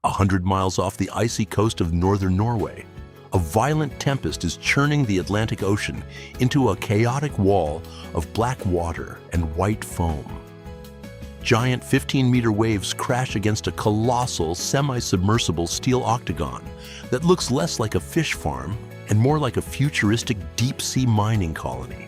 100 miles off the icy coast of northern Norway, a violent tempest is churning the Atlantic Ocean into a chaotic wall of black water and white foam. Giant 15-meter waves crash against a colossal semi-submersible steel octagon that looks less like a fish farm and more like a futuristic deep-sea mining colony.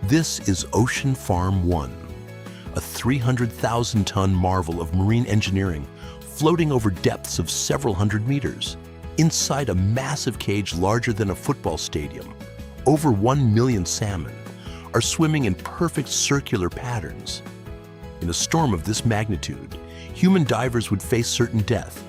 This is Ocean Farm 1, a 300,000-ton marvel of marine engineering floating over depths of several hundred meters. Inside a massive cage larger than a football stadium, over 1 million salmon are swimming in perfect circular patterns. In a storm of this magnitude, human divers would face certain death,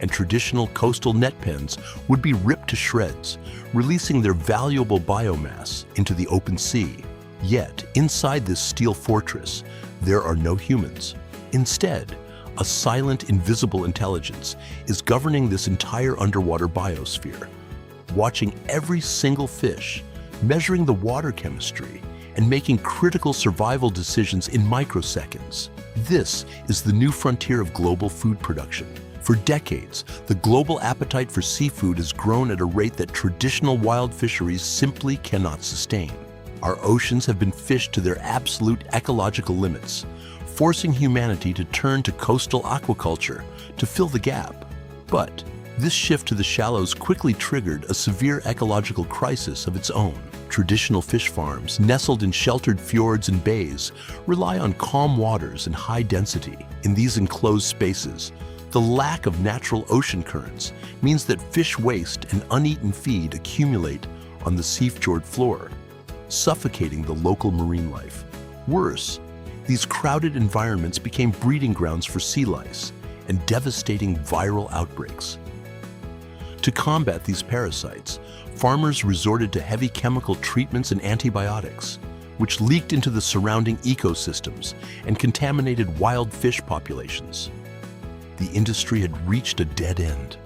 and traditional coastal net pens would be ripped to shreds, releasing their valuable biomass into the open sea. Yet, inside this steel fortress, there are no humans. Instead, a silent, invisible intelligence is governing this entire underwater biosphere, watching every single fish, measuring the water chemistry, and making critical survival decisions in microseconds. This is the new frontier of global food production. For decades, the global appetite for seafood has grown at a rate that traditional wild fisheries simply cannot sustain. Our oceans have been fished to their absolute ecological limits, forcing humanity to turn to coastal aquaculture to fill the gap. But this shift to the shallows quickly triggered a severe ecological crisis of its own. Traditional fish farms, nestled in sheltered fjords and bays, rely on calm waters and high density. In these enclosed spaces, the lack of natural ocean currents means that fish waste and uneaten feed accumulate on the seafjord floor, suffocating the local marine life. Worse, these crowded environments became breeding grounds for sea lice and devastating viral outbreaks. To combat these parasites, farmers resorted to heavy chemical treatments and antibiotics, which leaked into the surrounding ecosystems and contaminated wild fish populations. The industry had reached a dead end.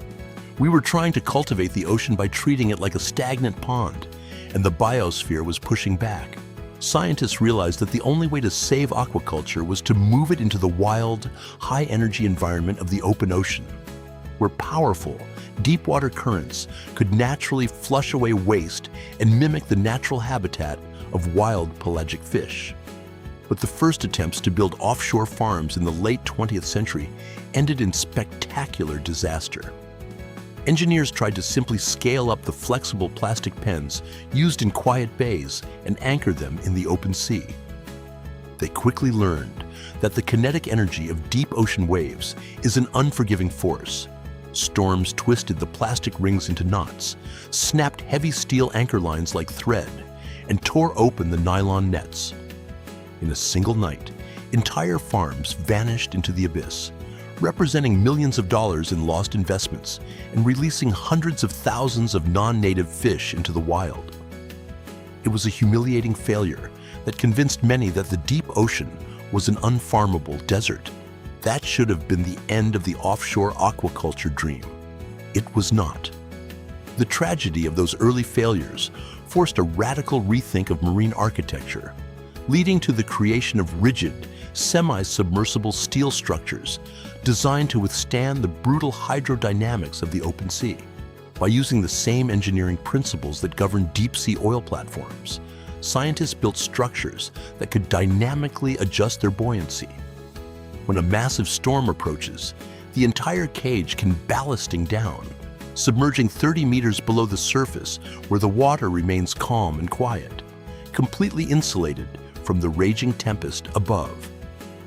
We were trying to cultivate the ocean by treating it like a stagnant pond, and the biosphere was pushing back. Scientists realized that the only way to save aquaculture was to move it into the wild, high-energy environment of the open ocean, where powerful, deep-water currents could naturally flush away waste and mimic the natural habitat of wild pelagic fish. But the first attempts to build offshore farms in the late 20th century ended in spectacular disaster. Engineers tried to simply scale up the flexible plastic pens used in quiet bays and anchor them in the open sea. They quickly learned that the kinetic energy of deep ocean waves is an unforgiving force. Storms twisted the plastic rings into knots, snapped heavy steel anchor lines like thread, and tore open the nylon nets. In a single night, entire farms vanished into the abyss, representing millions of dollars in lost investments and releasing hundreds of thousands of non-native fish into the wild. It was a humiliating failure that convinced many that the deep ocean was an unfarmable desert. That should have been the end of the offshore aquaculture dream. It was not. The tragedy of those early failures forced a radical rethink of marine architecture, leading to the creation of rigid, semi-submersible steel structures designed to withstand the brutal hydrodynamics of the open sea. By using the same engineering principles that govern deep-sea oil platforms, scientists built structures that could dynamically adjust their buoyancy. When a massive storm approaches, the entire cage can ballasting down, submerging 30 meters below the surface where the water remains calm and quiet, completely insulated from the raging tempest above.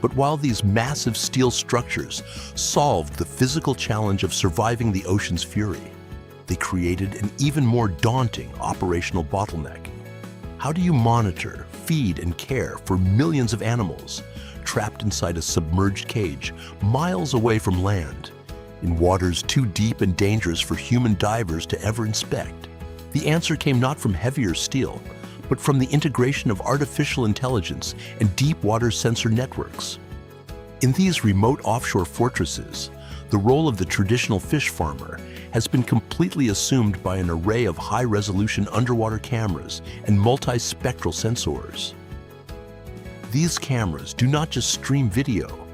But while these massive steel structures solved the physical challenge of surviving the ocean's fury, they created an even more daunting operational bottleneck. How do you monitor, feed, and care for millions of animals trapped inside a submerged cage miles away from land, in waters too deep and dangerous for human divers to ever inspect? The answer came not from heavier steel, but from the integration of artificial intelligence and deep water sensor networks. In these remote offshore fortresses, the role of the traditional fish farmer has been completely assumed by an array of high-resolution underwater cameras and multispectral sensors. These cameras do not just stream video,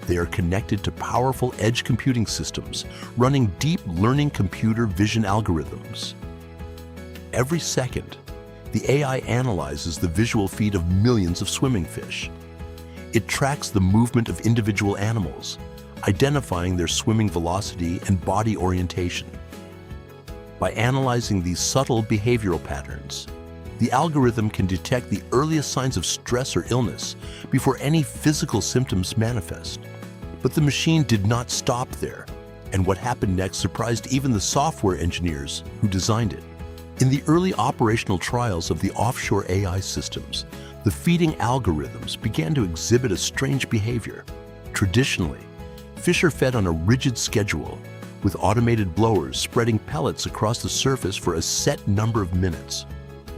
They are connected to powerful edge computing systems running deep learning computer vision algorithms. Every second, the AI analyzes the visual feed of millions of swimming fish. It tracks the movement of individual animals, identifying their swimming velocity and body orientation. By analyzing these subtle behavioral patterns, the algorithm can detect the earliest signs of stress or illness before any physical symptoms manifest. But the machine did not stop there, and what happened next surprised even the software engineers who designed it. In the early operational trials of the offshore AI systems, the feeding algorithms began to exhibit a strange behavior. Traditionally, fish are fed on a rigid schedule, with automated blowers spreading pellets across the surface for a set number of minutes.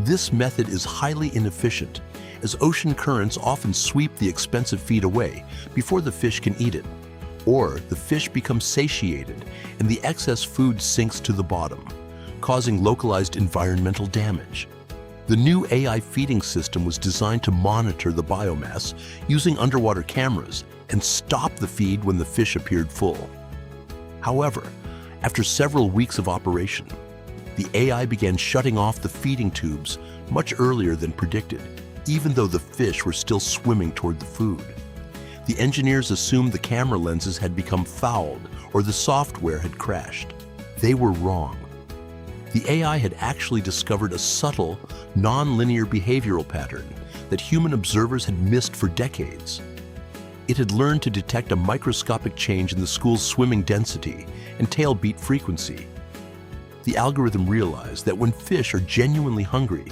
This method is highly inefficient, as ocean currents often sweep the expensive feed away before the fish can eat it, or the fish becomes satiated and the excess food sinks to the bottom, causing localized environmental damage. The new AI feeding system was designed to monitor the biomass using underwater cameras and stop the feed when the fish appeared full. However, after several weeks of operation, the AI began shutting off the feeding tubes much earlier than predicted, even though the fish were still swimming toward the food. The engineers assumed the camera lenses had become fouled or the software had crashed. They were wrong. The AI had actually discovered a subtle, non-linear behavioral pattern that human observers had missed for decades. It had learned to detect a microscopic change in the school's swimming density and tail beat frequency. The algorithm realized that when fish are genuinely hungry,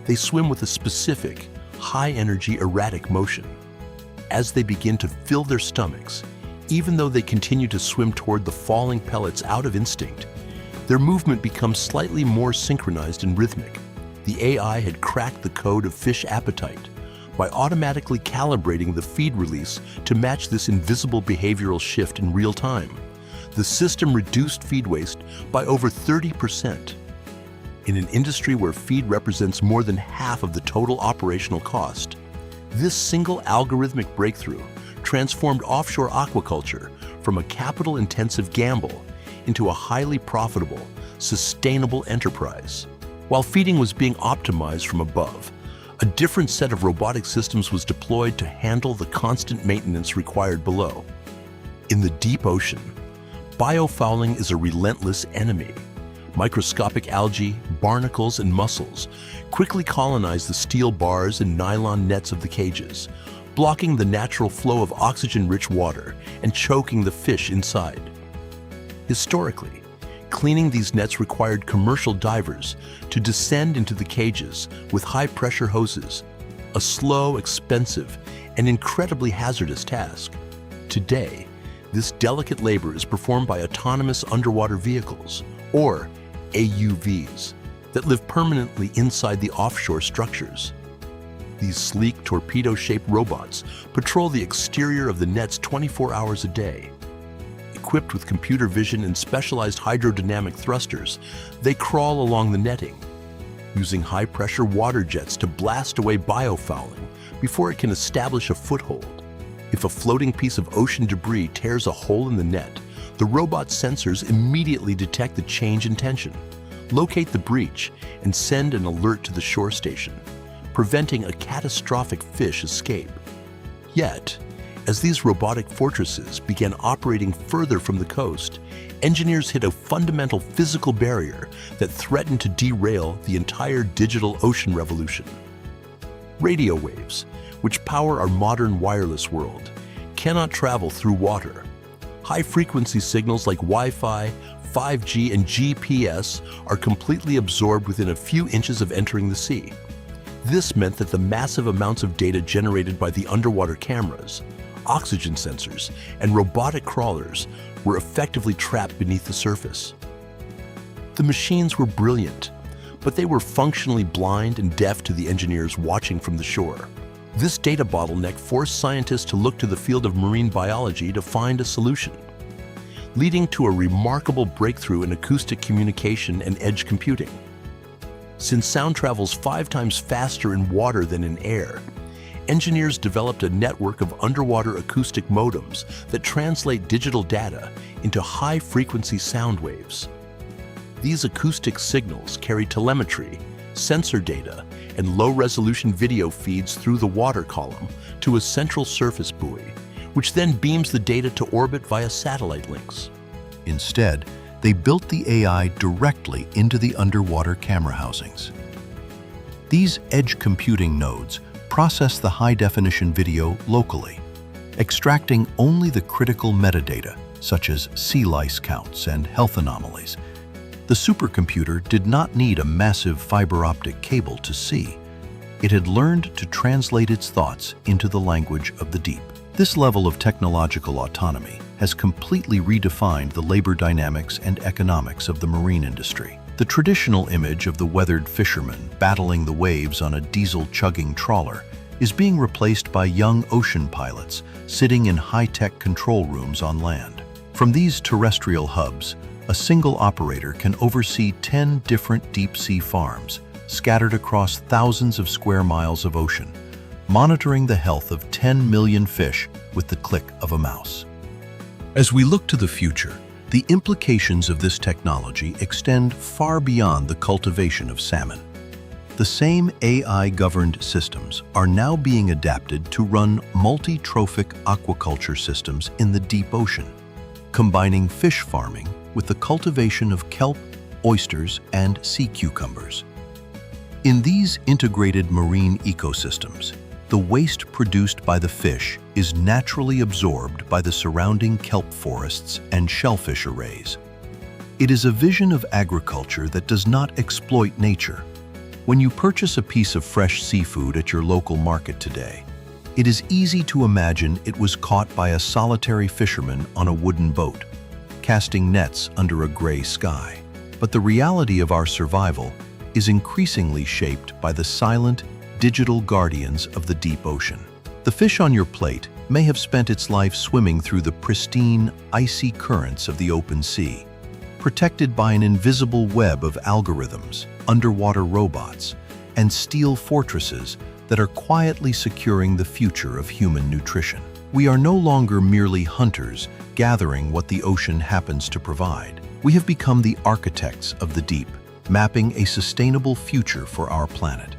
they swim with a specific, high-energy, erratic motion. As they begin to fill their stomachs, even though they continue to swim toward the falling pellets out of instinct, their movement becomes slightly more synchronized and rhythmic. The AI had cracked the code of fish appetite by automatically calibrating the feed release to match this invisible behavioral shift in real time. The system reduced feed waste by over 30%. In an industry where feed represents more than half of the total operational cost, this single algorithmic breakthrough transformed offshore aquaculture from a capital-intensive gamble into a highly profitable, sustainable enterprise. While feeding was being optimized from above, a different set of robotic systems was deployed to handle the constant maintenance required below. In the deep ocean, biofouling is a relentless enemy. Microscopic algae, barnacles, and mussels quickly colonize the steel bars and nylon nets of the cages, blocking the natural flow of oxygen-rich water and choking the fish inside. Historically, cleaning these nets required commercial divers to descend into the cages with high-pressure hoses, a slow, expensive, and incredibly hazardous task. Today, this delicate labor is performed by autonomous underwater vehicles, or AUVs, that live permanently inside the offshore structures. These sleek, torpedo-shaped robots patrol the exterior of the nets 24 hours a day. Equipped with computer vision and specialized hydrodynamic thrusters, they crawl along the netting, using high-pressure water jets to blast away biofouling before it can establish a foothold. If a floating piece of ocean debris tears a hole in the net, the robot's sensors immediately detect the change in tension, locate the breach, and send an alert to the shore station, preventing a catastrophic fish escape. Yet, as these robotic fortresses began operating further from the coast, engineers hit a fundamental physical barrier that threatened to derail the entire digital ocean revolution. Radio waves, which power our modern wireless world, cannot travel through water. High-frequency signals like Wi-Fi, 5G, and GPS are completely absorbed within a few inches of entering the sea. This meant that the massive amounts of data generated by the underwater cameras, oxygen sensors, and robotic crawlers were effectively trapped beneath the surface. The machines were brilliant, but they were functionally blind and deaf to the engineers watching from the shore. This data bottleneck forced scientists to look to the field of marine biology to find a solution, leading to a remarkable breakthrough in acoustic communication and edge computing. Since sound travels 5 times faster in water than in air, engineers developed a network of underwater acoustic modems that translate digital data into high-frequency sound waves. These acoustic signals carry telemetry, sensor data, and low-resolution video feeds through the water column to a central surface buoy, which then beams the data to orbit via satellite links. Instead, they built the AI directly into the underwater camera housings. These edge computing nodes process the high-definition video locally, extracting only the critical metadata, such as sea lice counts and health anomalies. The supercomputer did not need a massive fiber optic cable to see. It had learned to translate its thoughts into the language of the deep. This level of technological autonomy has completely redefined the labor dynamics and economics of the marine industry. The traditional image of the weathered fisherman battling the waves on a diesel-chugging trawler is being replaced by young ocean pilots sitting in high-tech control rooms on land. From these terrestrial hubs, a single operator can oversee 10 different deep-sea farms scattered across thousands of square miles of ocean, monitoring the health of 10 million fish with the click of a mouse. As we look to the future, the implications of this technology extend far beyond the cultivation of salmon. The same AI-governed systems are now being adapted to run multi-trophic aquaculture systems in the deep ocean, combining fish farming with the cultivation of kelp, oysters, and sea cucumbers. In these integrated marine ecosystems, the waste produced by the fish is naturally absorbed by the surrounding kelp forests and shellfish arrays. It is a vision of agriculture that does not exploit nature. When you purchase a piece of fresh seafood at your local market today, it is easy to imagine it was caught by a solitary fisherman on a wooden boat, casting nets under a gray sky. But the reality of our survival is increasingly shaped by the silent, digital guardians of the deep ocean. The fish on your plate may have spent its life swimming through the pristine, icy currents of the open sea, protected by an invisible web of algorithms, underwater robots, and steel fortresses that are quietly securing the future of human nutrition. We are no longer merely hunters gathering what the ocean happens to provide. We have become the architects of the deep, mapping a sustainable future for our planet.